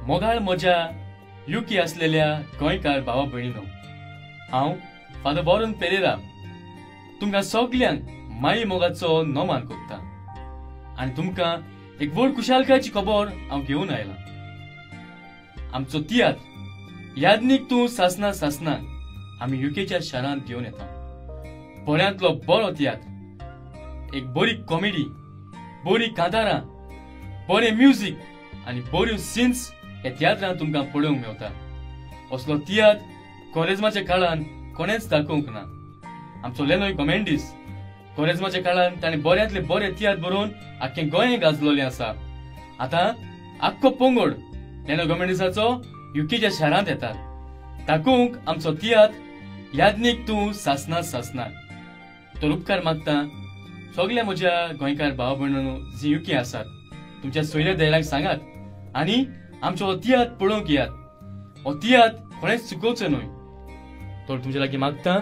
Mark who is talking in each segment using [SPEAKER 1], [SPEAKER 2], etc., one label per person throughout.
[SPEAKER 1] मोगाळ म्हज्या युकी असलेल्या गोंयकार भावा भयणीनो, हांव फादर बॉरन पेरेरा तुमकां सगल्यांक माई मोगाचो नोमान कोत्ता आनी तुमकां एक व्हड कुशालकायेची खबर हांव घेवन आयलां. आमचो तियात्र यादनीक तूं सासना सासना आमी युकेच्या शारांत घेवन येता. बऱ्यांतलो बरो तियात्र, एक बरी कॉमेडी, बरी कांतारां, बरें म्युझिक आनी बऱ्यो सीन्स हे तियात्रांत तुमकां पळोवंक मेवता. असलो तियात्र कोरेजमाच्या काळान कोणेच दाखोवंक ना. आमचो लेनोय कॉमेंडीस कोरेजमाच्या काळान ताणें बऱ्यांतले बरे तियात्र बरोवन आख्खें गोंय गाजलोलें आसा. आतां आख्खो पंगड लेनोय कॉमेंडीसाचो युकेच्या शारांत येतात. दाखोवंक आमचो तियात्र यादनीक तूं सासना सासना. तर उपकार मागता सगळ्या म्हज्या गोंयकार भाव भयणींनो जी युके आसात, तुमच्या सोयऱ्या धैर्याक सांगात आनी आमचो हो तियात्र पळोवंक येयात. हो तियात्र कोणेच चुकोवचो न्हय. तर तुमच्या लागीं मागता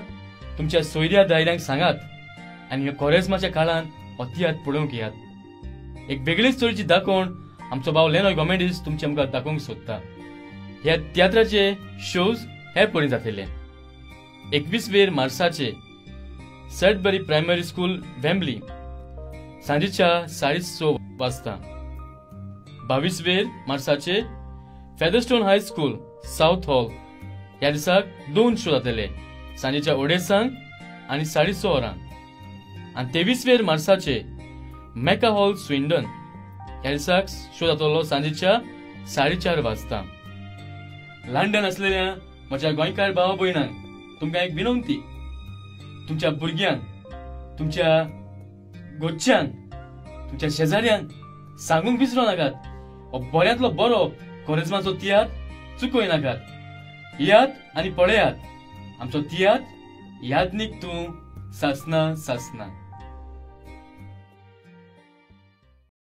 [SPEAKER 1] तुमच्या सोयऱ्या धैर्यांक सांगात आनी कोरेजमाच्या काळान हो तियात्र पळोवंक येयात. एक वेगळीच तरेची दाखोवण आमचो भाव लेनोय कॉमेडीज तुमच्या मुखार दाखोवंक सोदता. ह्या तियात्राचे शोज हे पळय जातले. 21 मार्चाचे सॅडबरी प्रायमरी स्कूल वेम्बली सांजेच्या 6:30 वाजता. 22 मार्चाचे फेदरस्टोन हाय स्कूल साउथ हॉल ह्या दिसाक 2 शो जातले, सांजेच्या 2:30 आनी 6:30. आनी 23 मार्चाचे मेका हॉल स्विंडन ह्या दिसाक शो जातलो सांजेच्या 4:30 वाजता. लंडन असलेल्या म्हज्या गोंयकार भावा भयणांक तुमकां एक विनंती, तुमच्या भुरग्यांक, तुमच्या गोच्च्यांक, तुमच्या शेजाऱ्यांक सांगूंक विसरो नाकात. हो बऱ्यांतलो बरो कोरेजमाचो तियात्र चुकोय नाकात. येयात आनी पळयात आमचो तियात्र यादनीक तूं सासना सासना.